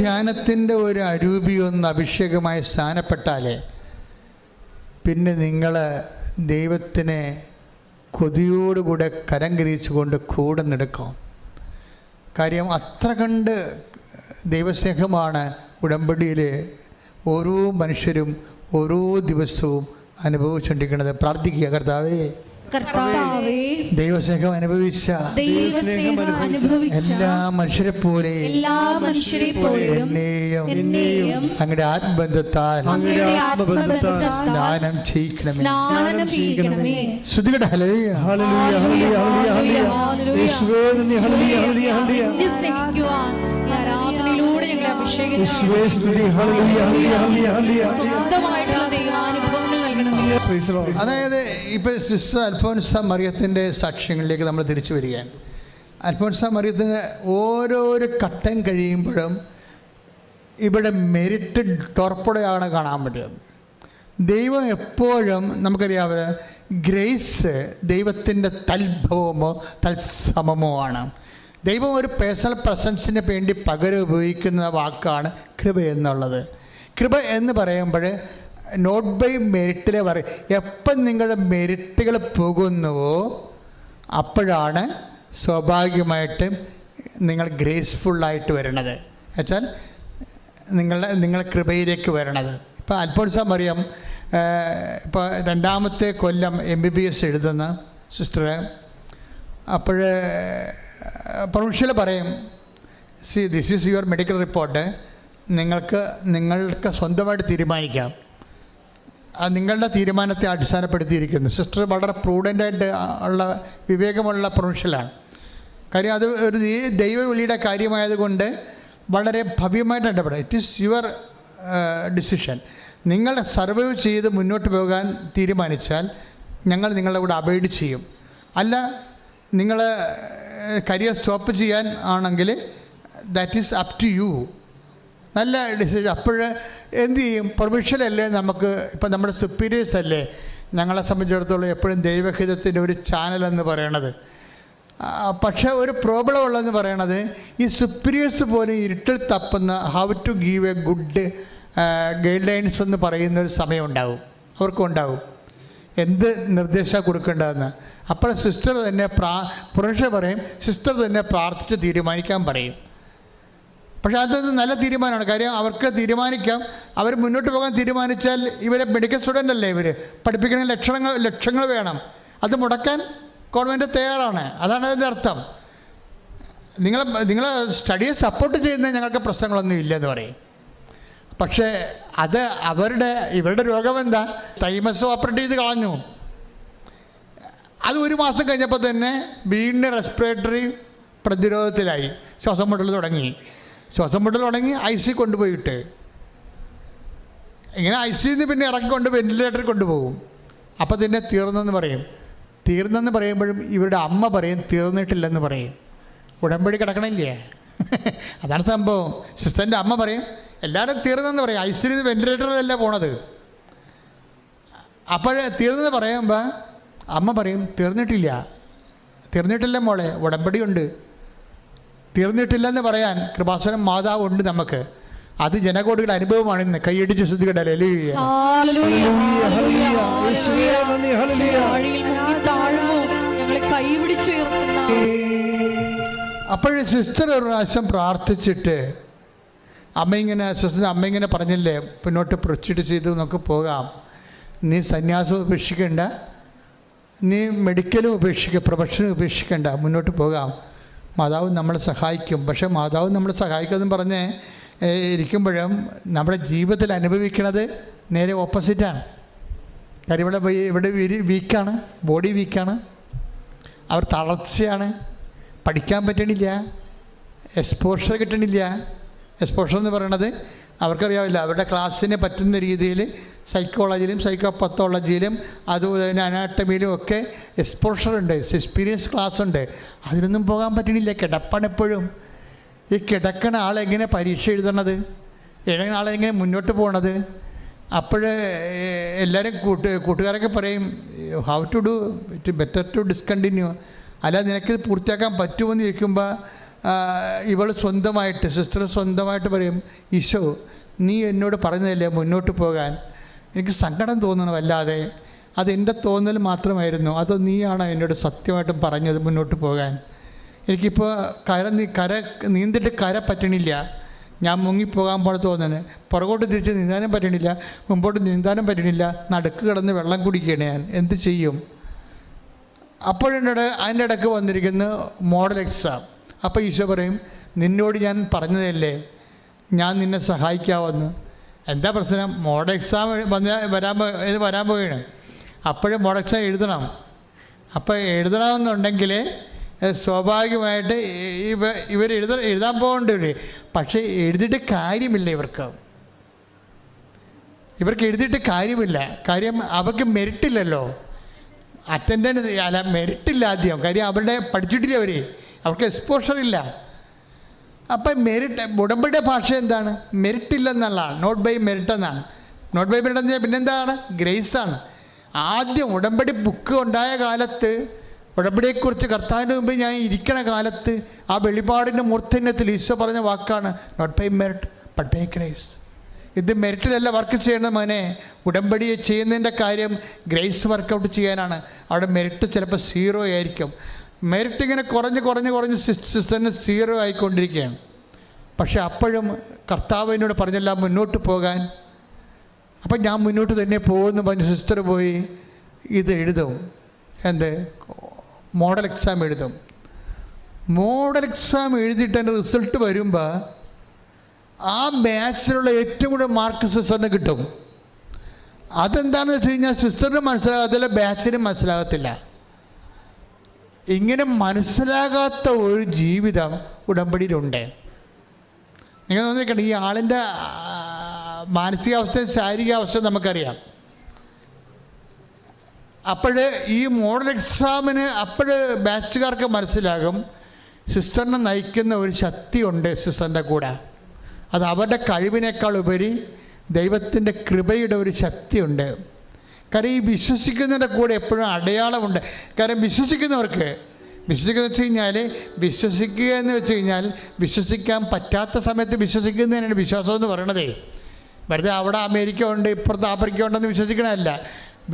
ധ്യാനത്തിൻ്റെ ഒരു അരൂപിയൊന്ന് അഭിഷേകമായി സ്ഥാനപ്പെട്ടാലേ പിന്നെ നിങ്ങൾ ദൈവത്തിനെ കൊതിയോടുകൂടെ കരം കരിച്ചുകൊണ്ട് കൂടെ നടക്കും. കാര്യം അത്ര കണ്ട് ദൈവസ്നേഹമാണ് ഉടമ്പടിയിൽ ഓരോ മനുഷ്യരും ഓരോ ദിവസവും അനുഭവിച്ചുകൊണ്ടിരിക്കുന്നത്. പ്രാർത്ഥിക്കുക, കർത്താവേ ദൈവസ്നേഹം അനുഭവിച്ച എല്ലാ മനുഷ്യരെ പോലെ എന്നെയും അങ്ങയുടെ ആത്മബന്ധത്താൽ സ്നാനം ചെയ്യിക്കണമേ. ശ്രുതികട ഹല്ലേലൂയ ഹല്ലേലൂയ ഹല്ലേലൂയ യേശുവേ നന്ദി ഹല്ലേലൂയ ഹല്ലേലൂയ ആരാധനയിലൂടെ ഞങ്ങളെ അഭിഷേകം യേശുവേ സ്തുതി ഹല്ലേലൂയ ഹല്ലേലൂയ ഹല്ലേലൂയ സ്വന്തമായിട്ടുള്ള ദൈവാനുഭവങ്ങൾ നൽകണമേ. അതായത് ഇപ്പോൾ സിസ്റ്റർ അൽഫോൻസ മറിയത്തിൻ്റെ സാക്ഷ്യങ്ങളിലേക്ക് നമ്മൾ തിരിച്ചു വരികയാണ്. അൽഫോൻസ മറിയത്തിന് ഓരോരോ ഘട്ടം കഴിയുമ്പോഴും ഇവിടെ മെരിറ്റ് ടോർപ്പടയാണ് കാണാൻ പറ്റുക. ദൈവം എപ്പോഴും നമുക്കറിയാവുന്ന ഗ്രേസ് ദൈവത്തിൻ്റെ തൽഭവമോ തത്സമമോ ആണ്. ദൈവം ഒരു പേഴ്സണൽ പ്രസൻസിന് വേണ്ടി പകരം ഉപയോഗിക്കുന്ന വാക്കാണ് കൃപ എന്നുള്ളത്. കൃപ എന്ന് പറയുമ്പോൾ നോട്ട് ബൈ മെരിറ്റിലെ പറയും. എപ്പം നിങ്ങളുടെ മെരിറ്റുകൾ പോകുന്നുവോ അപ്പോഴാണ് സ്വാഭാവികമായിട്ട് നിങ്ങൾ ഗ്രേസ്ഫുള്ളായിട്ട് വരണത്. വെച്ചാൽ നിങ്ങൾ കൃപയിലേക്ക് വരണത്. ഇപ്പോൾ അൽഫോൻസ മറിയം ഇപ്പോൾ 2ാമത്തെ കൊല്ലം MBBS എഴുതുന്ന സിസ്റ്ററെ, അപ്പോൾ പ്രൊവിൻഷ്യൽ പറയും, see this is your medical report, നിങ്ങൾക്ക് സ്വന്തമായിട്ട് തീരുമാനിക്കാം. നിങ്ങളുടെ തീരുമാനത്തെ അടിസ്ഥാനപ്പെടുത്തിയിരിക്കുന്നു. സിസ്റ്റർ വളരെ പ്രൂഡൻ്റായിട്ട് ഉള്ള വിവേകമുള്ള പ്രൊവിൻഷ്യലാണ്. കാര്യം അത് ഒരു ദൈവവിളിയുടെ കാര്യമായതുകൊണ്ട് വളരെ ഭവ്യമായിട്ട് ഇടപെടും. It is your decision. നിങ്ങൾ സർവൈവ് ചെയ്ത് മുന്നോട്ട് പോകാൻ തീരുമാനിച്ചാൽ ഞങ്ങൾ നിങ്ങളുടെ കൂടെ അബൈഡ് ചെയ്യും. അല്ല, നിങ്ങൾ കരിയർ സ്റ്റോപ്പ് ചെയ്യാൻ ആണെങ്കിൽ that is up to you. നല്ല ഡിസിഷൻ. അപ്പോൾ എന്ത് ചെയ്യും? പ്രൊവിഷ്യലല്ലേ നമുക്ക്. ഇപ്പം നമ്മുടെ സുപ്പീരിയേഴ്സ് അല്ലേ ഞങ്ങളെ സംബന്ധിച്ചിടത്തോളം എപ്പോഴും ദൈവഹിതത്തിൻ്റെ ഒരു ചാനലെന്ന് പറയണത്. പക്ഷേ ഒരു പ്രോബ്ലം ഉള്ളതെന്ന് പറയണത് ഈ സുപ്പീരിയേഴ്സ് പോലും ഇരുട്ടിൽ തപ്പുന്ന how to give a good guidelines എന്ന് പറയുന്നൊരു സമയം ഉണ്ടാവും, അവർക്കുണ്ടാവും എന്ത് നിർദ്ദേശം കൊടുക്കേണ്ടതെന്ന്. അപ്പോൾ സിസ്റ്റർ തന്നെ പുരുഷ പറയും, സിസ്റ്റർ തന്നെ പ്രാർത്ഥിച്ച് തീരുമാനിക്കാൻ പറയും. പക്ഷേ അതൊരു നല്ല തീരുമാനമാണ്. കാര്യം അവർക്ക് തീരുമാനിക്കാം. അവർ മുന്നോട്ട് പോകാൻ തീരുമാനിച്ചാൽ ഇവരെ മെഡിക്കൽ സ്റ്റുഡൻ്റ് അല്ലേ, ഇവർ പഠിപ്പിക്കണമെങ്കിൽ ലക്ഷങ്ങൾ വേണം. അത് മുടക്കാൻ ഗവൺമെൻറ് തയ്യാറാണ്. അതാണ് അതിൻ്റെ അർത്ഥം. നിങ്ങൾ സ്റ്റഡിയെ സപ്പോർട്ട് ചെയ്യുന്ന ഞങ്ങൾക്ക് പ്രശ്നങ്ങളൊന്നും ഇല്ലെന്ന് പറയും. പക്ഷേ അത് ഇവരുടെ രോഗം എന്താ? തൈമസ് ഓപ്പറേറ്റ് ചെയ്ത് കളഞ്ഞു. അത് 1 മാസം കഴിഞ്ഞപ്പോൾ തന്നെ വീണ്ടും റെസ്പിറേറ്ററി പ്രതിരോധത്തിലായി. ശ്വാസം മുട്ടൽ തുടങ്ങി IC കൊണ്ടുപോയിട്ട് ഇങ്ങനെ ICന്ന് പിന്നെ ഇറക്കിക്കൊണ്ട് വെന്റിലേറ്ററിൽ കൊണ്ടുപോകും. അപ്പോൾ തന്നെ തീർന്നെന്ന് പറയുമ്പോഴും ഇവരുടെ അമ്മ പറയും തീർന്നിട്ടില്ലെന്ന് പറയും. ഉടമ്പടി കിടക്കണില്ലേ? അതാണ് സംഭവം. സിസ്റ്ററിൻ്റെ അമ്മ പറയും എല്ലാവരും തീർന്നെന്ന് പറയും. ICയിൽ വെന്റിലേറ്ററിലല്ല പോണത്. അപ്പോൾ തീർന്നെന്ന് പറയുമ്പോൾ അമ്മ പറയും തീർന്നിട്ടില്ല മോളെ, ഉടമ്പടിയുണ്ട്. തീർന്നിട്ടില്ലെന്ന് പറയാൻ കൃപാസനം മാതാവ് ഉണ്ട് നമുക്ക്. അത് ജനകോടികളുടെ അനുഭവമാണ്. ഇന്ന് കൈയടിച്ച് ശ്രദ്ധിക്കട്ടെ. അപ്പോൾ സിസ്റ്റർ ഒരു പ്രാവശ്യം പ്രാർത്ഥിച്ചിട്ട് സിസ്റ്ററിൻ്റെ അമ്മ ഇങ്ങനെ പറഞ്ഞില്ലേ, മുന്നോട്ട് പ്രൊസീഡ് ചെയ്ത് നമുക്ക് പോകാം, നീ സന്യാസം ഉപേക്ഷിക്കേണ്ട, നീ മെഡിക്കലും പ്രൊഫഷനും ഉപേക്ഷിക്കേണ്ട, മുന്നോട്ട് പോകാം, മാതാവ് നമ്മളെ സഹായിക്കും. പക്ഷേ മാതാവ് നമ്മളെ സഹായിക്കുമെന്ന് പറഞ്ഞ് ഇരിക്കുമ്പോഴും നമ്മുടെ ജീവിതത്തിൽ അനുഭവിക്കുന്നത് നേരെ ഓപ്പോസിറ്റാണ്. കാര്യം ഇവിടെ വീക്കാണ്, ബോഡി വീക്കാണ്, അവർ തളർച്ചയാണ്, പഠിക്കാൻ പറ്റണില്ല, എക്സ്പോഷർ കിട്ടണില്ല. എക്സ്പോഷർ എന്ന് പറയണത് അവർക്കറിയാവില്ല. അവരുടെ ക്ലാസ്സിന് പറ്റുന്ന രീതിയിൽ സൈക്കോളജിയിലും സൈക്കോപത്തോളജിയിലും അതുപോലെ തന്നെ അനാട്ടമിയിലും ഒക്കെ എക്സ്പോഷർ ഉണ്ട്, എക്സ്പീരിയൻസ് ക്ലാസ് ഉണ്ട്. അതിനൊന്നും പോകാൻ പറ്റണില്ല. കിടപ്പാണ് എപ്പോഴും. ഈ കിടക്കണ ആളെങ്ങനെ പരീക്ഷ എഴുതണത്? എഴുതുന്ന ആളെങ്ങനെ മുന്നോട്ട് പോകണത്? അപ്പോൾ എല്ലാവരും കൂട്ടുകാരൊക്കെ പറയും how to do it better to discontinue. അല്ല നിനക്കിത് പൂർത്തിയാക്കാൻ പറ്റുമെന്ന് ചോദിക്കുമ്പോൾ ഇവൾ സ്വന്തമായിട്ട്, സിസ്റ്റർ സ്വന്തമായിട്ട് പറയും, ഈശോ നീ എന്നോട് പറഞ്ഞതല്ലേ മുന്നോട്ട് പോകാൻ, എനിക്ക് സങ്കടം തോന്നണം വല്ലാതെ, അതെൻ്റെ തോന്നൽ മാത്രമായിരുന്നു, അതോ നീയാണ് എന്നോട് സത്യമായിട്ടും പറഞ്ഞത് മുന്നോട്ട് പോകാൻ. എനിക്കിപ്പോൾ കര നീന്തിട്ട് കര പറ്റണില്ല, ഞാൻ മുങ്ങിപ്പോകാൻ പോലെ തോന്നുന്നത്, പുറകോട്ട് തിരിച്ച് നീന്താനും പറ്റണില്ല, മുമ്പോട്ട് നീന്താനും പറ്റണില്ല, നടുക്ക് കിടന്ന് വെള്ളം കുടിക്കുകയാണ് ഞാൻ, എന്ത് ചെയ്യും? അപ്പോഴെന്നോട് അതിൻ്റെ ഇടയ്ക്ക് വന്നിരിക്കുന്ന മോഡൽ എക്സാം. അപ്പോൾ ഈശോ പറയും, നിന്നോട് ഞാൻ പറഞ്ഞതല്ലേ ഞാൻ നിന്നെ സഹായിക്കാമെന്ന്. എന്താ പ്രശ്നം? മോഡൽ എക്സാം വരാൻ പോവുകയാണ്. അപ്പോഴും മോഡൽ എക്സാം എഴുതണം. അപ്പോൾ എഴുതണമെന്നുണ്ടെങ്കിൽ സ്വാഭാവികമായിട്ട് ഇവർ എഴുതാൻ പോകേണ്ടവർ, പക്ഷേ എഴുതിയിട്ട് കാര്യമില്ല. ഇവർക്ക് എഴുതിയിട്ട് കാര്യമില്ല. കാര്യം അവർക്ക് മെറിറ്റില്ലല്ലോ, അറ്റൻഡൻസ് അല്ല, മെറിറ്റില്ല ആദ്യം. കാര്യം അവരുടെ പഠിച്ചിട്ടില്ല, അവർക്ക് എക്സ്പോഷർ ഇല്ല. അപ്പം മെറിറ്റ്, ഉടമ്പടിയുടെ ഭാഷ എന്താണ്? മെറിറ്റ് ഇല്ലെന്നുള്ളതാണ്, നോട്ട് ബൈ മെറിറ്റ് എന്നാണ്. നോട്ട് ബൈ മെറിറ്റ് എന്ന് പറഞ്ഞാൽ പിന്നെന്താണ്? ഗ്രേസാണ്. ആദ്യം ഉടമ്പടി ബുക്ക് ഉണ്ടായ കാലത്ത്, ഉടമ്പടിയെക്കുറിച്ച് കർത്താവിൻ്റെ മുമ്പ് ഞാൻ ഇരിക്കണ കാലത്ത്, ആ വെളിപാടിൻ്റെ മൂർധന്യത്തിൽ ഈശോ പറഞ്ഞ വാക്കാണ് not by merit but by grace. ഇത് മെറിറ്റിലല്ല വർക്ക് ചെയ്യുന്ന മോനെ, ഉടമ്പടിയെ ചെയ്യുന്നതിൻ്റെ കാര്യം ഗ്രേസ് വർക്കൗട്ട് ചെയ്യാനാണ്. അവിടെ മെറിറ്റ് ചിലപ്പോൾ 0 ആയിരിക്കും. മെറിറ്റ് ഇങ്ങനെ കുറഞ്ഞ് സിസ്റ്ററിന് 0 ആയിക്കൊണ്ടിരിക്കുകയാണ്. പക്ഷെ അപ്പോഴും കർത്താവ് എന്നോട് പറഞ്ഞല്ല മുന്നോട്ട് പോകാൻ. അപ്പം ഞാൻ മുന്നോട്ട് തന്നെ പോകുമെന്ന് പറഞ്ഞ് സിസ്റ്റർ പോയി ഇത് എഴുതും. മോഡൽ എക്സാം എഴുതും. മോഡൽ എക്സാം എഴുതിയിട്ട് എൻ്റെ റിസൾട്ട് വരുമ്പോൾ ആ ബാച്ചിലുള്ള ഏറ്റവും കൂടുതൽ മാർക്ക് സിസ്റ്ററിന് കിട്ടും. അതെന്താണെന്ന് വെച്ച് കഴിഞ്ഞാൽ സിസ്റ്ററിന് മനസ്സിലാകത്തില്ല, ബാച്ചിനും മനസ്സിലാകത്തില്ല. ഇങ്ങനെ മനസ്സിലാകാത്ത ഒരു ജീവിതം ഉടമ്പടിയിലുണ്ട്. നിങ്ങൾ നോക്കിക്കണ്ട, ഈ ആളിൻ്റെ മാനസികാവസ്ഥയും ശാരീരികാവസ്ഥയും നമുക്കറിയാം. അപ്പോൾ ഈ മോഡൽ എക്സാമിന് ബാച്ചുകാർക്ക് മനസ്സിലാകും സിസ്റ്ററിനെ നയിക്കുന്ന ഒരു ശക്തിയുണ്ട് സിസ്റ്ററിൻ്റെ കൂടെ. അത് അവരുടെ കഴിവിനേക്കാൾ ഉപരി ദൈവത്തിൻ്റെ കൃപയുടെ ഒരു ശക്തിയുണ്ട്. കാര്യം ഈ വിശ്വസിക്കുന്നതിൻ്റെ കൂടെ എപ്പോഴും അടയാളമുണ്ട്. കാരണം വിശ്വസിക്കുന്നവർക്ക് വെച്ച് കഴിഞ്ഞാൽ വിശ്വസിക്കുക എന്ന് വെച്ച് കഴിഞ്ഞാൽ വിശ്വസിക്കാൻ പറ്റാത്ത സമയത്ത് വിശ്വസിക്കുന്നതിനാണ് വിശ്വാസം എന്ന് പറയണതേ. വെറുതെ അവിടെ അമേരിക്ക ഉണ്ട്, ഇപ്പുറത്ത് ആഫ്രിക്ക ഉണ്ടെന്ന് വിശ്വസിക്കണമല്ല.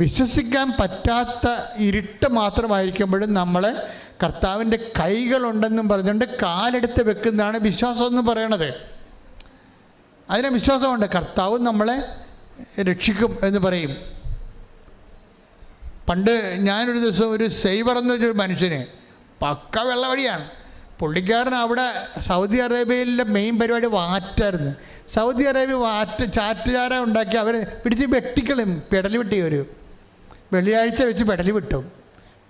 വിശ്വസിക്കാൻ പറ്റാത്ത ഇരുട്ട് മാത്രമായിരിക്കുമ്പോഴും നമ്മൾ കർത്താവിൻ്റെ കൈകളുണ്ടെന്നും പറഞ്ഞുകൊണ്ട് കാലെടുത്ത് വെക്കുന്നതാണ് വിശ്വാസം എന്ന് പറയണത്. അതിന് വിശ്വാസമുണ്ട്, കർത്താവ് നമ്മളെ രക്ഷിക്കും എന്ന് പറയും. പണ്ട് ഞാനൊരു ദിവസം ഒരു സൈവർ എന്നൊരു മനുഷ്യന് പക്ക വെള്ളവടിയാണ്. പുള്ളിക്കാരൻ അവിടെ സൗദി അറേബ്യയിലെ മെയിൻ പരിപാടി വാറ്റായിരുന്നു. സൗദി അറേബ്യ ചാറ്റുചാര ഉണ്ടാക്കി അവർ പിടിച്ച് വെട്ടിക്കളും, പെടൽ വെട്ടി. ഒരു വെള്ളിയാഴ്ച വെച്ച് പെടൽ വിട്ടും.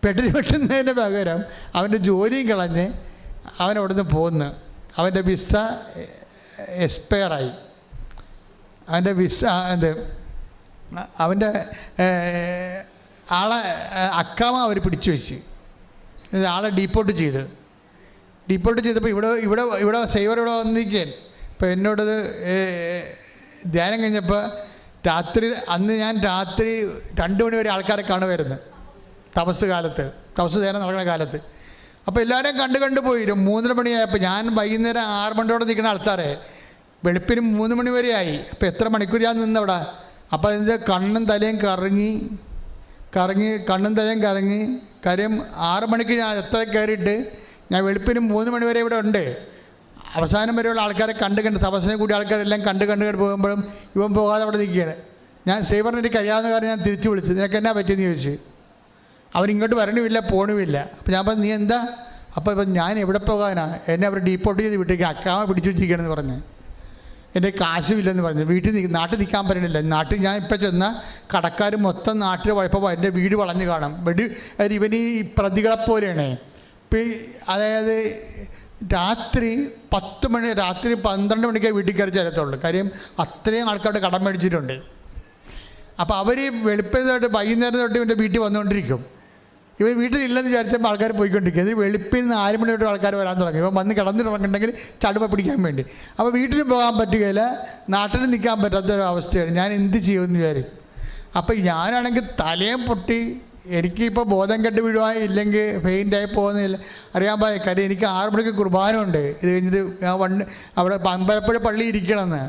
പെടൽ വെട്ടുന്നതിന് പകരം അവൻ്റെ ജോലിയും കളഞ്ഞ് അവൻ അവിടെ നിന്ന് പോന്ന്. അവൻ്റെ വിസ എക്സ്പയറായി. അവൻ്റെ വിസ അവൻ്റെ ആളെ അക്കാമ അവർ പിടിച്ചു വെച്ച് ആളെ ഡീപ്പോർട്ട് ചെയ്തപ്പോൾ ഇവിടെ സൈവർ ഇവിടെ വന്നിരിക്കുകയാണ്. ഇപ്പോൾ എന്നോടത് ധ്യാനം കഴിഞ്ഞപ്പോൾ അന്ന് ഞാൻ രാത്രി 2 മണി വരെ ആൾക്കാരെ കാണുമായിരുന്നു. തപസ് ധ്യാനം നടക്കുന്ന കാലത്ത്. അപ്പോൾ എല്ലാവരെയും കണ്ടു പോയി. 3 മണിയായപ്പോൾ ഞാൻ വൈകുന്നേരം 6 മണിയോടെ നിൽക്കുന്ന ആൾക്കാരെ വെളുപ്പിന് 3 മണി വരെ ആയി. അപ്പോൾ എത്ര മണിക്കൂർ ഞാൻ നിന്നവിടെ. അപ്പോൾ അതിൻ്റെ കണ്ണും തലയും കറങ്ങി കാര്യം 6 മണിക്ക് ഞാൻ എത്ര കയറിയിട്ട് ഞാൻ വെളുപ്പിന് 3 മണി വരെ ഇവിടെ ഉണ്ട്. അവസാനം വരെയുള്ള ആൾക്കാരെ കണ്ട് തപസ്സിനെ കൂടി ആൾക്കാരെല്ലാം കണ്ട് പോകുമ്പോഴും ഇവൻ പോകാതെ അവിടെ നിൽക്കുകയാണ്. ഞാൻ സേവറിന് എനിക്ക് കഴിയാവുന്ന കാര്യം ഞാൻ തിരിച്ചു വിളിച്ചു. നിനക്ക് എന്നാ പറ്റിയെന്ന് ചോദിച്ചു. അവരിങ്ങോട്ട് വരണമില്ല, പോണുമില്ല. അപ്പോൾ ഞാൻ പറഞ്ഞു നീ എന്താ? അപ്പോൾ ഇപ്പം ഞാൻ എവിടെ പോകാനാ, എന്നെ അവർ ഡീപ്പോർട്ട് ചെയ്ത് വിട്ടേക്ക്, അക്കാമ പിടിച്ചു വെച്ചിരിക്കുകയാണെന്ന് പറഞ്ഞ്. എൻ്റെ കാശുമില്ലെന്ന് പറഞ്ഞു. നാട്ടിൽ നിൽക്കാൻ പറ്റണില്ല. നാട്ടിൽ ഞാൻ ഇപ്പം ചെന്ന കടക്കാർ മൊത്തം നാട്ടിൽ കുഴപ്പമോ എൻ്റെ വീട് വളഞ്ഞ് കാണാം. ഇവൻ ഈ പ്രതികളെപ്പോലെയാണ്. അതായത് രാത്രി 12 മണിക്കേ വീട്ടിൽ കയറി ചേരത്തുള്ളൂ. കാര്യം അത്രയും ആൾക്കാരുടെ കടം മേടിച്ചിട്ടുണ്ട്. അപ്പോൾ അവർ വെളുപ്പിന് വൈകുന്നേരം തൊട്ട് ഇവൻ്റെ വീട്ടിൽ വന്നുകൊണ്ടിരിക്കും. ഇവൻ വീട്ടിലില്ലെന്ന് വിചാരിച്ചപ്പോൾ ആൾക്കാർ പോയിക്കൊണ്ടിരിക്കും. ഇത് വെളുപ്പിൽ നിന്ന് 4 മണി തൊട്ട് ആൾക്കാർ വരാൻ തുടങ്ങി. ഇവൻ വന്ന് കിടന്നിട്ടുണ്ടെങ്കിൽ ചടുമ പിടിക്കാൻ വേണ്ടി. അപ്പോൾ വീട്ടിൽ പോകാൻ പറ്റുകയില്ല, നാട്ടിൽ നിൽക്കാൻ പറ്റാത്തൊരവസ്ഥയാണ്. ഞാൻ എന്ത് ചെയ്യുമെന്ന് വിചാരിക്കും. അപ്പോൾ ഞാനാണെങ്കിൽ തലയും പൊട്ടി എനിക്കിപ്പോൾ ബോധം കെട്ട് വീഴുവാൻ ഇല്ലെങ്കിൽ ഫെയിൻ്റായി പോകുന്നില്ല അറിയാൻ പാടില്ല. കാര്യം എനിക്ക് 6 മണിക്ക് കുർബാന ഉണ്ട്. ഇത് കഴിഞ്ഞിട്ട് ഞാൻ അവിടെ അമ്പലപ്പുഴ പള്ളി ഇരിക്കണമെന്ന്.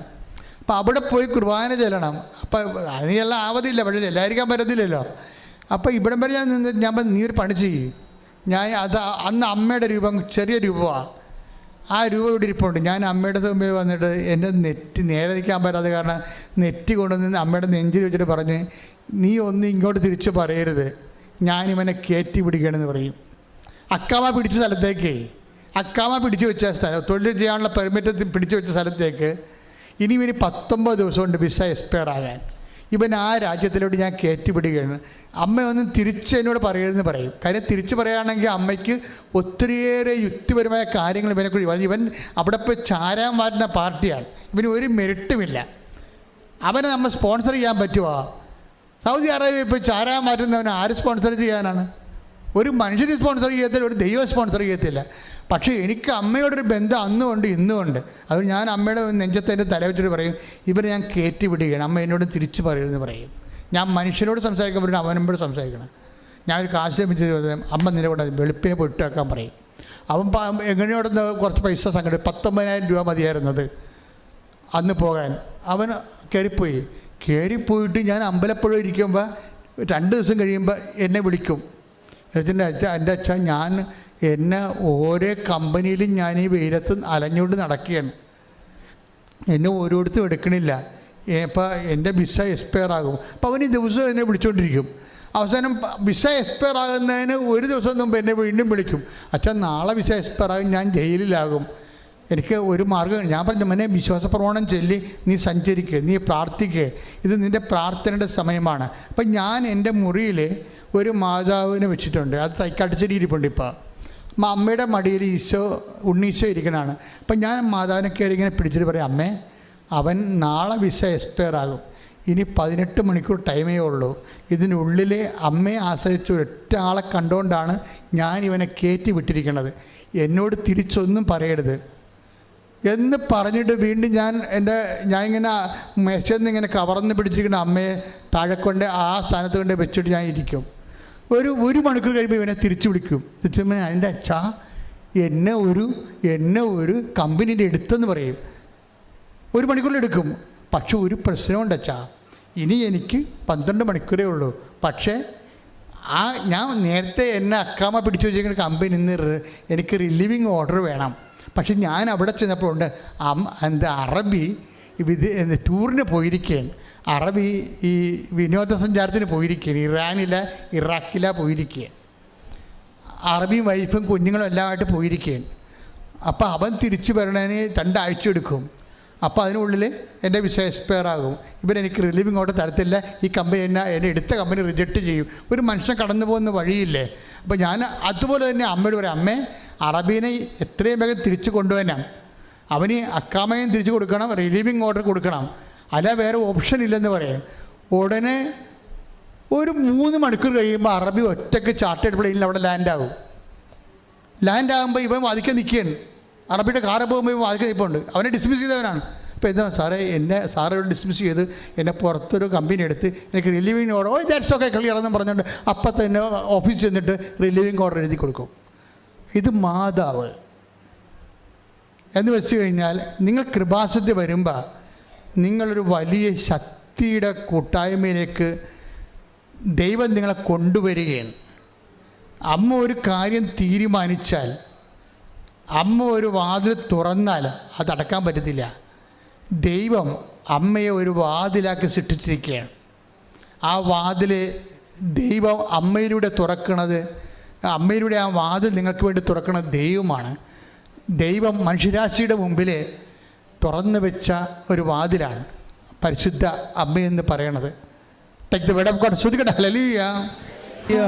അപ്പം അവിടെ പോയി കുർബാന ചെല്ലണം. അപ്പം അതിനെല്ലാം ആവതില്ല, പക്ഷേ എല്ലാവർക്കും പറ്റത്തില്ലല്ലോ. അപ്പോൾ ഇവിടം വരെ ഞാൻ നീ ഒരു പണി ചെയ്യും. ഞാൻ അന്ന് അമ്മയുടെ രൂപം ചെറിയ രൂപമാണ്. ആ രൂപം ഇവിടെ ഇരിപ്പുണ്ട്. ഞാൻ അമ്മയുടെ മുമ്പിൽ വന്നിട്ട് എൻ്റെ നെറ്റി നേരെ നിൽക്കാൻ പറ്റാതെ കാരണം നെറ്റി കൊണ്ടുവന്ന് അമ്മയുടെ നെഞ്ചിൽ വെച്ചിട്ട് പറഞ്ഞ്, നീ ഒന്നും ഇങ്ങോട്ട് തിരിച്ച് പറയരുത്, ഞാനിവനെ കയറ്റി പിടിക്കണമെന്ന് പറയും. അക്കാമ പിടിച്ച സ്ഥലത്തേക്ക്, അക്കാമ പിടിച്ചു വെച്ച സ്ഥലം, തൊഴിൽ ചെയ്യാനുള്ള പെർമിറ്റ് പിടിച്ചു വെച്ച സ്ഥലത്തേക്ക് ഇനി 19 ദിവസമുണ്ട് വിസ എക്സ്പയർ ആകാൻ. ഇവൻ ആ രാജ്യത്തിലോട്ട് ഞാൻ കയറ്റി പിടിക്കുകയാണ്. അമ്മയൊന്നും തിരിച്ച് എന്നോട് പറയരുതെന്ന് പറയും. കാര്യം തിരിച്ച് പറയുകയാണെങ്കിൽ അമ്മയ്ക്ക് ഒത്തിരിയേറെ യുക്തിപരമായ കാര്യങ്ങൾ ഇവനെക്കുറിച്ച്. ഇവൻ അവിടെ പോയി ചാരാൻ മാറ്റുന്ന പാർട്ടിയാണ്. ഇവന് ഒരു മെറിറ്റുമില്ല. അവനെ നമ്മൾ സ്പോൺസർ ചെയ്യാൻ പറ്റുമോ? സൗദി അറേബ്യ ഇപ്പോൾ ചാരാൻ മാറ്റുന്നവനെ ആര് സ്പോൺസർ ചെയ്യാനാണ്? ഒരു മനുഷ്യന് സ്പോൺസർ ചെയ്യത്തില്ല, ഒരു ദൈവം സ്പോൺസർ ചെയ്യത്തില്ല. പക്ഷേ എനിക്ക് അമ്മയോടൊരു ബന്ധം അന്നുമുണ്ട് ഇന്നുമുണ്ട്. അത് ഞാൻ അമ്മയുടെ നെഞ്ചത്തെ തല വെച്ചിട്ട് പറയും, ഇവരെ ഞാൻ കയറ്റി വിടുകയാണ്, അമ്മ എന്നോട് തിരിച്ച് പറയരുതെന്ന് പറയും. ഞാൻ മനുഷ്യനോട് സംസാരിക്കാൻ പറ്റും, അവനോട് സംസാരിക്കണം. ഞാനൊരു കാശ് ലഭിച്ച അമ്മ നിലകൊണ്ട് വെളുപ്പിനെ പൊട്ട് വെക്കാൻ പറയും. അവൻ എങ്ങനെയോടൊന്ന് കുറച്ച് പൈസ സംഘടിപ്പിക്കും. 19,000 രൂപ മതിയായിരുന്നത് അന്ന് പോകാൻ. അവൻ കയറിപ്പോയിട്ട് ഞാൻ അമ്പലപ്പുഴ ഇരിക്കുമ്പോൾ 2 ദിവസം കഴിയുമ്പോൾ എന്നെ വിളിക്കും. എൻ്റെ അച്ഛ ഞാൻ എന്നെ ഓരോ കമ്പനിയിലും ഞാൻ ഈ വെയിലത്ത് അലഞ്ഞുകൊണ്ട് നടക്കുകയാണ്, എന്നെ ഓരോരുത്തും എടുക്കണില്ല, ഇപ്പോൾ എൻ്റെ വിസ എക്സ്പയർ ആകും. അപ്പോൾ അവന് ദിവസം എന്നെ വിളിച്ചുകൊണ്ടിരിക്കും. അവസാനം വിസ എക്സ്പയർ ആകുന്നതിന് 1 ദിവസം മുമ്പ് എന്നെ വീണ്ടും വിളിക്കും, അച്ഛൻ നാളെ വിസ എക്സ്പയർ ആകും, ഞാൻ ജയിലിലാകും, എനിക്ക് ഒരു മാർഗ്ഗം. ഞാൻ പറഞ്ഞു, മോനെ വിശ്വാസ പ്രമാണം ചൊല്ലി നീ സഞ്ചരിക്കുക, നീ പ്രാർത്ഥിക്കുക, ഇത് നിൻ്റെ പ്രാർത്ഥനയുടെ സമയമാണ്. അപ്പം ഞാൻ എൻ്റെ മുറിയിൽ ഒരു മാതാവിനെ വെച്ചിട്ടുണ്ട്, അത് തൈക്കാട്ടിച്ചിരിപ്പുണ്ട്. ഇപ്പോൾ അമ്മയുടെ മടിയിൽ ഉണ്ണീശോ ഇരിക്കണതാണ്. അപ്പം ഞാൻ മാതാവിനെ കയറി ഇങ്ങനെ പിടിച്ചിട്ട് പറയും, അമ്മേ അവൻ നാളെ വിസ എക്സ്പയർ ആകും, ഇനി 18 മണിക്കൂർ ടൈമേ ഉള്ളൂ, ഇതിനുള്ളിൽ അമ്മയെ ആശ്രയിച്ച് ഒറ്റ ആളെ കണ്ടുകൊണ്ടാണ് ഞാൻ ഇവനെ കയറ്റി വിട്ടിരിക്കുന്നത്, എന്നോട് തിരിച്ചൊന്നും പറയരുത് എന്ന് പറഞ്ഞിട്ട് വീണ്ടും ഞാൻ ഇങ്ങനെ മെഷയിൽ നിന്ന് ഇങ്ങനെ കവർന്ന് പിടിച്ചിരിക്കുന്ന അമ്മയെ താഴെ കൊണ്ട് ആ സ്ഥാനത്ത് കൊണ്ട് വെച്ചിട്ട് ഞാൻ ഇരിക്കും. ഒരു മണിക്കൂർ കഴിയുമ്പോൾ ഇവനെ തിരിച്ചു വിളിക്കും. എൻ്റെ അച്ഛാ എന്നെ ഒരു കമ്പനീൻ്റെ എടുത്തെന്ന് പറയും. 1 മണിക്കൂറിലെടുക്കും. പക്ഷെ ഒരു പ്രശ്നമുണ്ട് അച്ഛാ, ഇനി എനിക്ക് 12 മണിക്കൂറേ ഉള്ളൂ. പക്ഷേ ഞാൻ നേരത്തെ എന്നെ അക്കാമ പിടിച്ചു വെച്ചിരിക്കുന്ന കമ്പനി നിന്ന് എനിക്ക് റിലീവിങ് ഓർഡർ വേണം. പക്ഷെ ഞാൻ അവിടെ ചെന്നപ്പോൾ ഉണ്ട് അറബി ടൂറിന് പോയിരിക്കുകയാണ്, അറബി ഈ വിനോദസഞ്ചാരത്തിന് പോയിരിക്കുകയാണ്, ഇറാഖിലാണ് പോയിരിക്കുകയാണ്, അറബിയും വൈഫും കുഞ്ഞുങ്ങളും എല്ലാമായിട്ട് പോയിരിക്കുകയാണ്. അപ്പോൾ അവൻ തിരിച്ചു വരണതിന് 2 ആഴ്ച എടുക്കും. അപ്പോൾ അതിനുള്ളിൽ എൻ്റെ വിസ എക്സ്പയർ ആകും, ഇവരെനിക്ക് റിലീവിങ് ഓർഡർ തരത്തില്ല, ഈ കമ്പനി എന്നെ എടുത്ത കമ്പനി റിജക്റ്റ് ചെയ്യും. ഒരു മനുഷ്യൻ കടന്നു പോകുന്ന വഴിയില്ലേ. അപ്പോൾ ഞാൻ അതുപോലെ തന്നെ അമ്മയോട് പറയാം, അമ്മേ അറബീനെ എത്രയും വേഗം തിരിച്ചു കൊണ്ടുവരാം, അവന് അക്കാമയും തിരിച്ചു കൊടുക്കണം, റിലീവിങ് ഓർഡർ കൊടുക്കണം, അല്ല വേറെ ഓപ്ഷൻ ഇല്ലെന്ന് പറയും. ഉടനെ ഒരു 3 മണിക്കൂർ കഴിയുമ്പോൾ അറബി ഒറ്റയ്ക്ക് ചാർട്ടേഡ് പ്ലെയിനിൽ അവിടെ ലാൻഡാകുമ്പോൾ ഇവൻ വാദിക്കാൻ നിൽക്കുകയാണ്. അറബിയുടെ കാറ് പോകുമ്പോൾ ഇവൻ വാദിക്കാൻ നിൽപ്പുണ്ട്. അവനെ ഡിസ്മിസ് ചെയ്തവനാണ്. അപ്പോൾ എന്താ സാറേ സാറോട് ഡിസ്മിസ് ചെയ്ത് എന്നെ പുറത്തൊരു കമ്പനി എടുത്ത് എനിക്ക് relieving order that's okay clear എന്ന് പറഞ്ഞുകൊണ്ട് അപ്പം തന്നെ ഓഫീസിൽ ചെന്നിട്ട് റിലീവിങ് ഓർഡർ എഴുതി കൊടുക്കും. ഇത് മാതാവ് എന്ന് വെച്ച് കഴിഞ്ഞാൽ നിങ്ങൾ കൃപാസനത്തിൽ വരുമ്പോൾ നിങ്ങളൊരു വലിയ ശക്തിയുടെ കൂട്ടായ്മയിലേക്ക് ദൈവം നിങ്ങളെ കൊണ്ടുവരികയാണ്. അമ്മ ഒരു കാര്യം തീരുമാനിച്ചാൽ, അമ്മ ഒരു വാതിൽ തുറന്നാൽ അതടക്കാൻ പറ്റത്തില്ല. ദൈവം അമ്മയെ ഒരു വാതിലാക്കി സൃഷ്ടിച്ചിരിക്കുകയാണ്. ആ വാതിൽ ദൈവം അമ്മയിലൂടെ തുറക്കണത്, അമ്മയിലൂടെ ആ വാതിൽ നിങ്ങൾക്ക് വേണ്ടി തുറക്കുന്നത് ദൈവമാണ്. ദൈവം മനുഷ്യരാശിയുടെ മുമ്പിൽ തുറന്നു വെച്ച ഒരു വാതിലാണ് പരിശുദ്ധ അമ്മയെന്ന് പറയണത്. Take the word of God. ശ്രദ്ധിക്കട്ടെ. ഹല്ലേലൂയ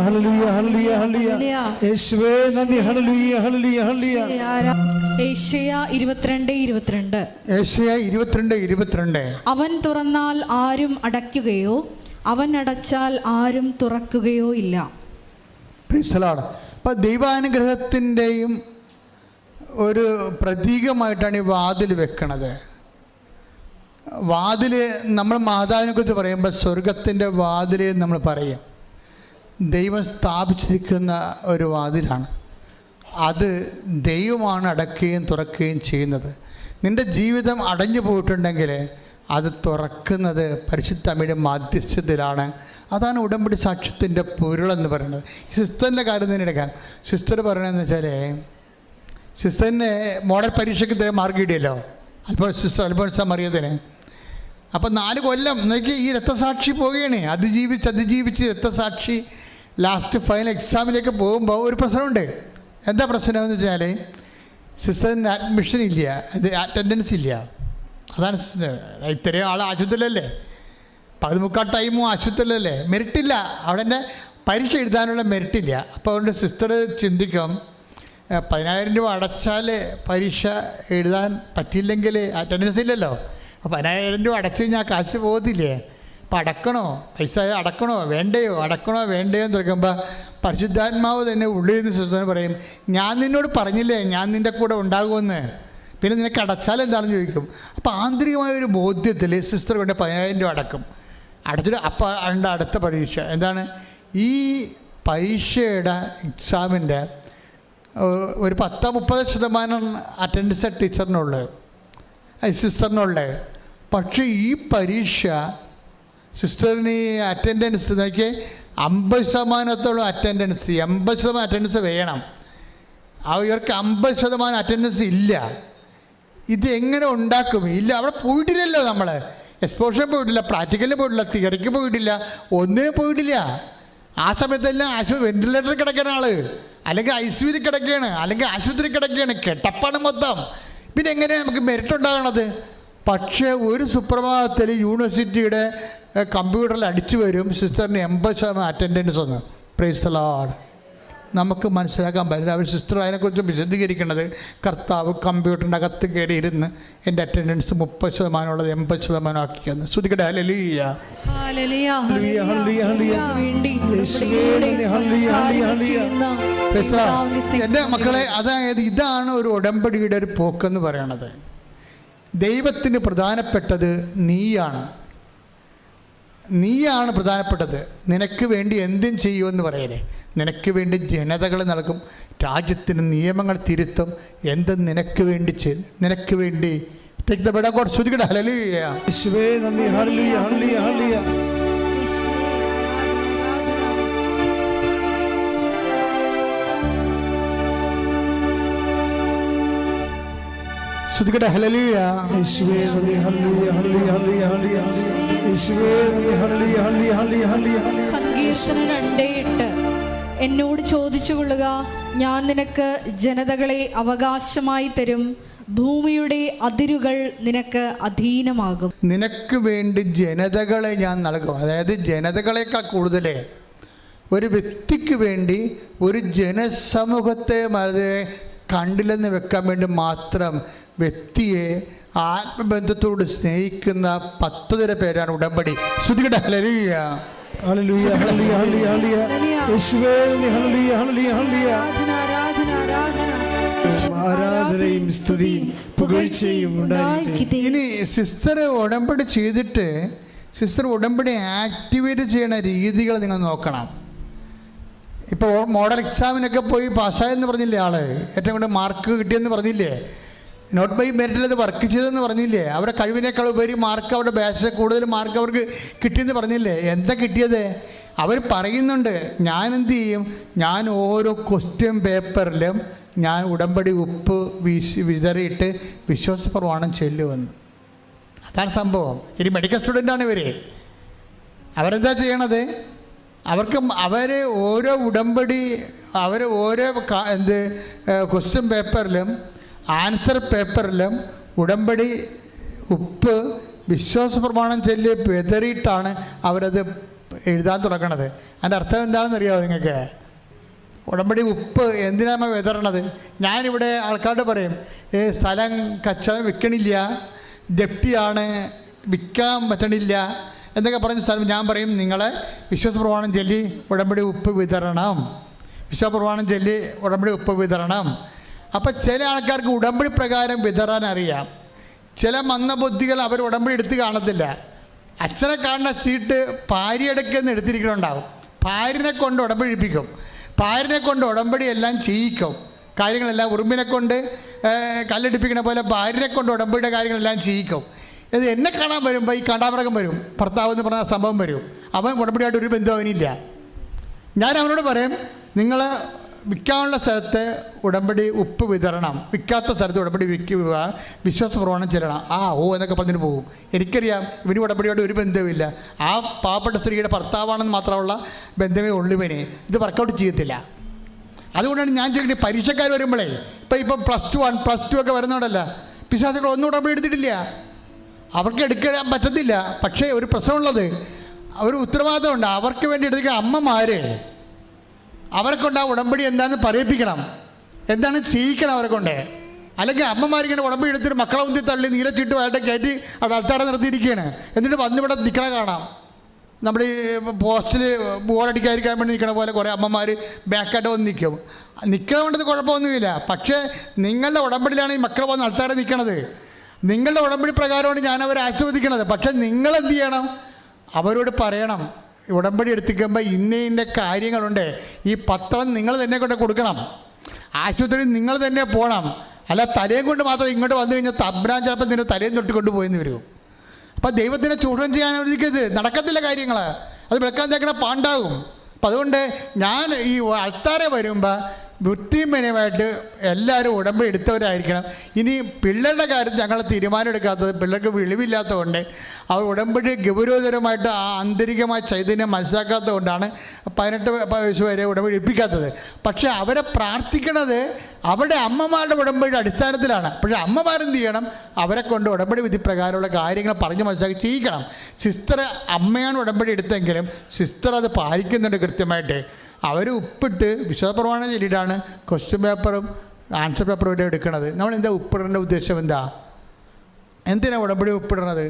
ഹല്ലേലൂയ ഹല്ലേലൂയ ഹല്ലേലൂയ യേശുവേ നന്ദി. ഹല്ലേലൂയ ഹല്ലേലൂയ ഹല്ലേലൂയ. യേശയ്യ 22:22. യേശയ്യ 22:22. അവൻ തുറന്നാൽ ആരും അടയ്ക്കുകയോ അവൻ അടച്ചാൽ ആരും തുറക്കുകയോ ഇല്ല. Praise the Lord. അപ്പോൾ ദൈവാനുഗ്രഹത്തിൻ്റെയും ഒരു പ്രതീകമായിട്ടാണ് ഈ വാതിൽ വെക്കണത്. വാതിൽ നമ്മൾ മാതാവിനെ കുറിച്ച് പറയുമ്പോൾ സ്വർഗത്തിൻ്റെ വാതിൽ നമ്മൾ പറയും. ദൈവം സ്ഥാപിച്ചിരിക്കുന്ന ഒരു വാതിലാണ്. അത് ദൈവമാണ് അടയ്ക്കുകയും തുറക്കുകയും ചെയ്യുന്നത്. നിൻ്റെ ജീവിതം അടഞ്ഞു പോയിട്ടുണ്ടെങ്കിൽ അത് തുറക്കുന്നത് പരിശുദ്ധ അമ്മയുടെ മാധ്യസ്ഥതയിലാണ്. അതാണ് ഉടമ്പടി സാക്ഷ്യത്തിൻ്റെ പൊരുളെന്ന് പറയുന്നത്. സിസ്റ്ററിൻ്റെ കാര്യം തന്നെ എടുക്കാം. സിസ്റ്റർ പറയണതെന്ന് വെച്ചാൽ, സിസ്റ്ററിന് മോഡൽ പരീക്ഷയ്ക്ക് ഇതുവരെ മാർക്ക് കിട്ടിയല്ലോ, അൽഫോൻസ മറിയത്തിന്. അപ്പം 4 കൊല്ലം നോക്കി ഈ രക്തസാക്ഷി പോവുകയാണ്. അതിജീവിച്ച് രക്തസാക്ഷി ലാസ്റ്റ് ഫൈനൽ എക്സാമിലേക്ക് പോകുമ്പോൾ ഒരു പ്രശ്നമുണ്ട്. എന്താ പ്രശ്നമെന്ന് വെച്ചാൽ, സിസ്റ്ററിന് അഡ്മിഷൻ ഇല്ല, അറ്റൻഡൻസ് ഇല്ല. അതാണ് ഇത്രയും ആൾ ആശുപത്രിയിലല്ലേ, 13 ടൈമും ആശുപത്രിയിലല്ലേ, മെറിറ്റില്ല. അവിടെ തന്നെ പരീക്ഷ എഴുതാനുള്ള മെറിറ്റില്ല. അപ്പോൾ അതുകൊണ്ട് സിസ്റ്റർ ചിന്തിക്കും, 10,000 രൂപ അടച്ചാൽ പരീക്ഷ എഴുതാൻ പറ്റിയില്ലെങ്കിൽ അറ്റൻഡൻസ് ഇല്ലല്ലോ. അപ്പോൾ 10,000 രൂപ അടച്ചു കഴിഞ്ഞാൽ കാശ് പോകത്തില്ലേ? അപ്പം അടക്കണോ, പൈസ അടക്കണോ വേണ്ടയോ എന്ന് ചോദിക്കുമ്പോൾ പരിശുദ്ധാത്മാവ് തന്നെ ഉള്ളിൽ നിന്ന് സിസ്റ്റർ പറയും, ഞാൻ നിന്നോട് പറഞ്ഞില്ലേ ഞാൻ നിൻ്റെ കൂടെ ഉണ്ടാകുമെന്ന്, പിന്നെ നിനക്ക് അടച്ചാൽ എന്താണെന്ന് ചോദിക്കും. അപ്പോൾ ആന്തരികമായ ഒരു ബോധ്യത്തിൽ സിസ്റ്റർ കൊണ്ട് 10,000 രൂപ അടക്കും. അടച്ചിട്ട് അപ്പോൾ അതിൻ്റെ അടുത്ത പരീക്ഷ എന്താണ്, ഈ പരീക്ഷയുടെ എക്സാമിൻ്റെ ഒരു 10-30% അറ്റൻഡൻസ് ടീച്ചറിനുള്ളത്, സിസ്റ്ററിനുള്ളത്. പക്ഷേ ഈ പരീക്ഷ സിസ്റ്ററിന് ഈ അറ്റൻഡൻസ് നോക്കി 50% അറ്റൻഡൻസ്, 80% അറ്റൻഡൻസ് വേണം. ഇവർക്ക് 50% അറ്റൻഡൻസ് ഇല്ല. ഇത് എങ്ങനെ ഉണ്ടാക്കും? ഇല്ല, അവിടെ പോയിട്ടില്ലല്ലോ, നമ്മൾ എക്സ്പോഷർ പോയിട്ടില്ല, പ്രാക്ടിക്കലിന് പോയിട്ടില്ല, തിയറിക്ക് പോയിട്ടില്ല, ഒന്നിനും പോയിട്ടില്ല. ആ സമയത്തെല്ലാം വെന്റിലേറ്ററിൽ കിടക്കുന്ന ആൾ, അല്ലെങ്കിൽ ICUവിൽ കിടക്കുകയാണ്, അല്ലെങ്കിൽ ആശുപത്രി കിടക്കുകയാണ്, കെട്ടപ്പാണ് മൊത്തം. പിന്നെ എങ്ങനെയാണ് നമുക്ക് മെറിറ്റ് ഉണ്ടാകണത്? പക്ഷേ ഒരു സുപ്രഭാതത്തിൽ യൂണിവേഴ്സിറ്റിയുടെ കമ്പ്യൂട്ടറിൽ അടിച്ചു വരും, സിസ്റ്ററിന് 80% അറ്റൻഡൻസ് ഒന്ന്. Praise the Lord. നമുക്ക് മനസ്സിലാക്കാൻ പറ്റില്ല. അവർ സിസ്റ്റർ അതിനെക്കുറിച്ച് വിശദീകരിക്കുന്നത്, കർത്താവ് കമ്പ്യൂട്ടറിൻ്റെ അകത്ത് കയറി ഇരുന്ന് എൻ്റെ അറ്റൻഡൻസ് 30% ഉള്ളത് 80% ആക്കിയെന്ന്. ശ്രുതിക്കട്ടെ ഹല്ലേലൂയ. എൻ്റെ മക്കളെ, അതായത് ഇതാണ് ഒരു ഉടമ്പടിയുടെ ഒരു പോക്കെന്ന് പറയണത്. ദൈവത്തിന് പ്രധാനപ്പെട്ടത് നീയാണ് പ്രധാനപ്പെട്ടത്. നിനക്ക് വേണ്ടി എന്തും ചെയ്യുമെന്ന് പറയലേ. നിനക്ക് വേണ്ടി ജനതകൾ നൽകും, രാജ്യത്തിന് നിയമങ്ങൾ തിരുത്തും, എന്തും നിനക്ക് വേണ്ടി ചെയ്ത്, നിനക്ക് വേണ്ടി ശ്രുതിക്കട്ടെ ഹല്ലേലൂയ. യേശുവേ നന്ദി, ഹല്ലേലൂയ ഹല്ലേലൂയ ഹല്ലേലൂയ. ശ്രുതിക്കട്ടെ ഹല്ലേലൂയ. യേശുവേ നന്ദി, ഹല്ലേലൂയ ഹല്ലേലൂയ ഹല്ലേലൂയ ഹല്ലേലൂയ. യേശുവേ നന്ദി, ഹല്ലേലൂയ ഹല്ലേലൂയ ഹല്ലേലൂയ ഹല്ലേലൂയ. സങ്കീർത്തനം 2:8 എന്നോട് ചോദിച്ചുകൊള്ളുക, ഞാൻ നിനക്ക് ജനതകളെ അവകാശമായി തരും, ഭൂമിയുടെ അതിരുകൾ നിനക്ക് അധീനമാകും. നിനക്ക് വേണ്ടി ജനതകളെ ഞാൻ നൽകും. അതായത് ജനതകളെക്കാൾ കൂടുതൽ ഒരു വ്യക്തിക്ക് വേണ്ടി, ഒരു ജനസമൂഹത്തെ കണ്ടില്ലെന്ന് വെക്കാൻ വേണ്ടി മാത്രം വ്യക്തിയെ ആത്മബന്ധത്തോട് സ്നേഹിക്കുന്ന 10 തരം പേരാണ് ഉടമ്പടി. ശ്രുതികട ഹല്ലേലൂയ ഹല്ലേലൂയ ഹല്ലേലൂയ ഹല്ലേലൂയ. യേശുവേ ഹല്ലേലൂയ ഹല്ലേലൂയ ഹല്ലേലൂയ. ആരാധനയും സ്തുതിയും പുകഴ്ചയും ഉണ്ടായിരിക്കട്ടെ. ഇനി സിസ്റ്റർ ഉടമ്പടി ചെയ്തിട്ട് സിസ്റ്റർ ഉടമ്പടി ആക്ടിവേറ്റ് ചെയ്യുന്ന രീതികൾ നിങ്ങൾ നോക്കണം. ഇപ്പോൾ മോഡൽ എക്സാമിനൊക്കെ പോയി പാസ്സായെന്ന് പറഞ്ഞില്ലേ, ആള് ഏറ്റവും കൂടുതൽ മാർക്ക് കിട്ടിയെന്ന് പറഞ്ഞില്ലേ, നോട്ട് ബൈ മെറിറ്റിൽ അത് വർക്ക് ചെയ്തെന്ന് പറഞ്ഞില്ലേ, അവരുടെ കഴിവിനേക്കാൾ ഉപരി മാർക്ക്, അവരുടെ ബാച്ചിൽ കൂടുതൽ മാർക്ക് അവർക്ക് കിട്ടിയെന്ന് പറഞ്ഞില്ലേ. എന്താ കിട്ടിയത്? അവർ പറയുന്നുണ്ട്, ഞാൻ എന്ത് ചെയ്യും, ഞാൻ ഓരോ ക്വസ്റ്റ്യൻ പേപ്പറിലും ഞാൻ ഉടമ്പടി ഉപ്പ് വിതറിയിട്ട് വിശ്വാസപ്രമാണം ചെല്ലുമെന്ന്. അതാണ് സംഭവം. ഇനി മെഡിക്കൽ സ്റ്റുഡൻ്റാണ് ഇവർ. അവരെന്താ ചെയ്യണത്? അവർ ഓരോ ഉടമ്പടി, അവർ ഓരോ ക്വസ്റ്റ്യൻ പേപ്പറിലും ആൻസർ പേപ്പറിലും ഉടമ്പടി ഉപ്പ് വിശ്വാസപ്രമാണം ചൊല്ലി വിതറിയിട്ടാണ് അവരത് എഴുതാൻ തുടങ്ങണത്. അതിൻ്റെ അർത്ഥം എന്താണെന്ന് അറിയാമോ നിങ്ങൾക്ക്? ഉടമ്പടി ഉപ്പ് എന്തിനാണ് വിതറണത്? ഞാനിവിടെ ആൾക്കാരോട് പറയും, സ്ഥലം കച്ചവടം വിൽക്കണില്ല, ജപ്തിയാണ്, വിൽക്കാൻ പറ്റണില്ല എന്നൊക്കെ പറഞ്ഞ സ്ഥലം ഞാൻ പറയും, നിങ്ങളെ വിശ്വാസപ്രമാണം ചൊല്ലി ഉടമ്പടി ഉപ്പ് വിതരണം, വിശ്വാസപ്രമാണം ചൊല്ലി ഉടമ്പടി ഉപ്പ് വിതരണം. അപ്പം ചില ആൾക്കാർക്ക് ഉടമ്പടി പ്രകാരം വിതറാൻ അറിയാം. ചില മന്ദബുദ്ധികൾ അവർ ഉടമ്പടി എടുത്ത് കാണത്തില്ല. അച്ഛനെ കാണുന്ന സീറ്റ് ഭാര്യയെടുക്കെന്ന് എടുത്തിരിക്കണുണ്ടാവും, ഭാര്യനെ കൊണ്ട് ഉടമ്പടി എടുപ്പിക്കും. ഭാര്യനെ കൊണ്ട് ഉടമ്പടി എല്ലാം ചെയ്യിക്കും. കാര്യങ്ങളെല്ലാം ഉറുമ്പിനെ കൊണ്ട് കല്ലെടുപ്പിക്കുന്ന പോലെ ഭാര്യനെ കൊണ്ട് ഉടമ്പടിയുടെ കാര്യങ്ങളെല്ലാം ചെയ്യിക്കും. ഇത് എന്നെ കാണാൻ വരുമ്പോൾ ഈ കണ്ടാമൃഗം വരും, ഭർത്താവ് എന്ന് പറഞ്ഞ സംഭവം വരും. അവൻ ഉടമ്പടിയായിട്ട് ഒരു ബന്ധവും അവനില്ല. ഞാൻ അവനോട് പറയും, നിങ്ങൾ വിൽക്കാനുള്ള സ്ഥലത്ത് ഉടമ്പടി ഉപ്പ് വിതരണം, വിൽക്കാത്ത സ്ഥലത്ത് ഉടമ്പടി വിൽക്കുക, വിശ്വാസ പ്രമാണം ചെല്ലണം. എന്നൊക്കെ പറഞ്ഞിട്ട് പോകും. എനിക്കറിയാം ഇവന് ഉടമ്പടിയോട് ഒരു ബന്ധവുമില്ല. ആ പാവപ്പെട്ട സ്ത്രീയുടെ ഭർത്താവാണെന്ന് മാത്രമുള്ള ബന്ധമേ ഉള്ളൂ ഇവന്. ഇത് വർക്കൗട്ട് ചെയ്യത്തില്ല. അതുകൊണ്ടാണ് ഞാൻ ചോദിക്കുന്നത്, പരീക്ഷക്കാർ വരുമ്പോഴേ ഇപ്പം +2 ഒക്കെ വരുന്നോണ്ടല്ല പിശാചുക്കൾ ഒന്നും ഉടമ്പടി എടുത്തിട്ടില്ല. അവർക്ക് എടുക്കാൻ പറ്റത്തില്ല. പക്ഷേ ഒരു പ്രശ്നമുള്ളത്, ഒരു ഉത്തരവാദിത്തമുണ്ട്. അവർക്ക് വേണ്ടി എടുക്കുന്ന അമ്മമാർ അവരെ കൊണ്ട് ആ ഉടമ്പടി എന്താണെന്ന് പറയിപ്പിക്കണം, എന്താണ് ചെയ്യിക്കണം അവരെ കൊണ്ട്. അല്ലെങ്കിൽ അമ്മമാരിങ്ങനെ ഉടമ്പടി എടുത്തിട്ട് മക്കളെ മുന്തി തള്ളി നീലച്ചിട്ട് വേണ്ട കയറ്റി അത് ആൾക്കാരെ നിർത്തിയിരിക്കുകയാണ്. എന്നിട്ട് വന്നിവിടെ നിൽക്കണ കാണാം. നമ്മൾ ഈ പോസ്റ്റിൽ ബോർഡടിക്കാതിരിക്കാൻ വേണ്ടി നിൽക്കണ പോലെ കുറേ അമ്മമാർ ബാക്കായിട്ട് വന്ന് നിൽക്കും. നിൽക്കണ കൊണ്ടത് കുഴപ്പമൊന്നുമില്ല. പക്ഷേ നിങ്ങളുടെ ഉടമ്പടിയിലാണ് ഈ മക്കൾ വന്ന് ആൾക്കാരെ നിൽക്കണത്. നിങ്ങളുടെ ഉടമ്പടി പ്രകാരമാണ് ഞാൻ അവരെ ആശീർവദിക്കണത്. പക്ഷേ നിങ്ങളെന്ത് ചെയ്യണം? അവരോട് പറയണം, ഉടമ്പടി എടുത്തിക്കുമ്പോൾ ഇന്ന കാര്യങ്ങളുണ്ട്, ഈ പത്രം നിങ്ങൾ തന്നെ കൊണ്ട് കൊടുക്കണം, ആശുപത്രിയിൽ നിങ്ങൾ തന്നെ പോകണം. അല്ല തലയും കൊണ്ട് മാത്രം ഇങ്ങോട്ട് വന്നു കഴിഞ്ഞാൽ തബ്രാൻ ചിലപ്പോൾ നിന്റെ തലയും തൊട്ടിക്കൊണ്ട് പോയെന്ന് വരും. അപ്പം ദൈവത്തിനെ ചൂഷണം ചെയ്യാൻ ഒരിക്കരുത്. നടക്കത്തില്ല കാര്യങ്ങൾ. അത് വിളക്കാൻ തേക്കണ പാണ്ടാകും. അപ്പം അതുകൊണ്ട് ഞാൻ ഈ ആൾക്കാരെ വരുമ്പോൾ വൃത്തിമയമായിട്ട് എല്ലാവരും ഉടമ്പടി എടുത്തവരായിരിക്കണം. ഇനി പിള്ളേരുടെ കാര്യം ഞങ്ങൾ തീരുമാനം എടുക്കാത്തത്, പിള്ളേർക്ക് വെളിവില്ലാത്തതുകൊണ്ട് അവർ ഉടമ്പടി ഗൗരവതരമായിട്ട് ആ ആന്തരികമായ ചൈതന്യം മനസ്സിലാക്കാത്തത് കൊണ്ടാണ് 18 വയസ്സ് വരെ ഉടമ്പടി എടുപ്പിക്കാത്തത്. പക്ഷേ അവരെ പ്രാർത്ഥിക്കണത് അവരുടെ അമ്മമാരുടെ ഉടമ്പടിയുടെ അടിസ്ഥാനത്തിലാണ്. പക്ഷേ അമ്മമാരെന്ത് ചെയ്യണം? അവരെ കൊണ്ട് ഉടമ്പടി വിധി പ്രകാരമുള്ള കാര്യങ്ങൾ പറഞ്ഞ് മനസ്സിലാക്കി ചെയ്യിക്കണം. സിസ്റ്റർ അമ്മയാണ് ഉടമ്പടി എടുത്തെങ്കിലും സിസ്റ്റർ അത് പാലിക്കുന്നുണ്ട് കൃത്യമായിട്ട്. അവർ ഉപ്പിട്ട് വിശ്വാസപ്രമാണം ചൊല്ലിയിട്ടാണ് ക്വസ്റ്റ്യൻ പേപ്പറും ആൻസർ പേപ്പറും എല്ലാം എടുക്കുന്നത്. നമ്മളെന്താ ഉപ്പിടേണ്ട ഉദ്ദേശം എന്താ? എന്തിനാണ് ഉടമ്പടി ഉപ്പിടുന്നത്?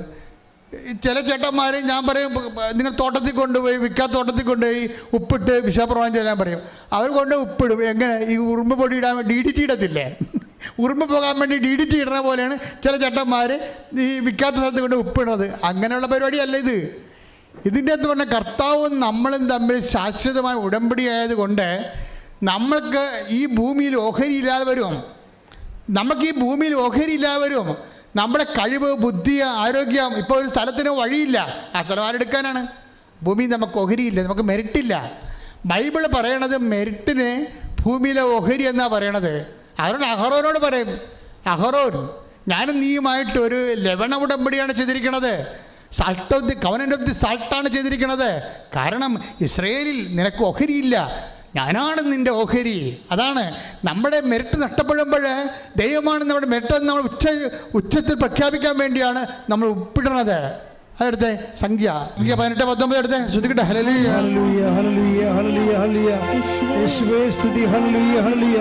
ചില ചേട്ടന്മാർ ഞാൻ പറയും, നിങ്ങൾ തോട്ടത്തിൽ കൊണ്ടുപോയി വിൽക്കാത്ത തോട്ടത്തിൽ കൊണ്ടുപോയി ഉപ്പിട്ട് വിശ്വാസപ്രമാണം ചെല്ലാൻ പറയും. അവർ കൊണ്ട് ഉപ്പിടും. എങ്ങനെ? ഈ ഉറുമ്പ് പൊടി ഇടാൻ വേണ്ടി DDT ഇടത്തില്ലേ? ഉറുമ്പ് പോകാൻ വേണ്ടി DDT ഇടുന്ന പോലെയാണ് ചില ചേട്ടന്മാർ ഈ വിൽക്കാത്ത സ്ഥലത്ത് കൊണ്ട് ഉപ്പിടുന്നത്. അങ്ങനെയുള്ള പരിപാടിയല്ല ഇത്. ഇതിൻ്റെ അകത്ത് പറഞ്ഞ കർത്താവും നമ്മളും തമ്മിൽ ശാശ്വതമായ ഉടമ്പടി ആയതുകൊണ്ട് നമ്മൾക്ക് ഈ ഭൂമിയിൽ ഓഹരി ഇല്ലാതെ വരും. നമുക്ക് ഈ ഭൂമിയിൽ ഓഹരി ഇല്ലാതെ വരും. നമ്മുടെ കഴിവ്, ബുദ്ധി, ആരോഗ്യം. ഇപ്പോൾ ഒരു സ്ഥലത്തിന് വഴിയില്ല, ആ സ്ഥലം ആരെടുക്കാനാണ്? ഭൂമിയിൽ നമുക്ക് ഓഹരിയില്ല, നമുക്ക് മെറിറ്റില്ല. ബൈബിൾ പറയണത് മെറിറ്റിന് ഭൂമിയിലെ ഓഹരി എന്നാണ് പറയണത്. അതുകൊണ്ട് അഹറോനോട് പറയും, അഹറോൻ ഞാനും നീയുമായിട്ടൊരു ലവണ ഉടമ്പടിയാണ് ചെയ്തിരിക്കണത്. Salt of the covenant of the സാൾട്ടാണ് ചെയ്തിരിക്കുന്നത്. കാരണം ഇസ്രയേലിൽ നിനക്ക് ഓഹരിയില്ല, ഞാനാണ് നിൻ്റെ ഓഹരി. അതാണ് നമ്മുടെ മെറിറ്റ് നഷ്ടപ്പെടുമ്പോൾ ദൈവമാണ് നമ്മുടെ മെറിറ്റ് എന്ന് നമ്മൾ ഉച്ചത്തിൽ പ്രഖ്യാപിക്കാൻ വേണ്ടിയാണ് നമ്മൾ ഉപ്പിടുന്നത്. അതെടുത്തെ സംഖ്യ 18-19 എടുത്ത് ശ്രദ്ധിക്കട്ടെ. ഹല്ലേലൂയ ഹല്ലേലൂയ ഹല്ലേലൂയ ഹല്ലേലൂയ യേശുവേ സ്തുതി. Hallelujah hallelujah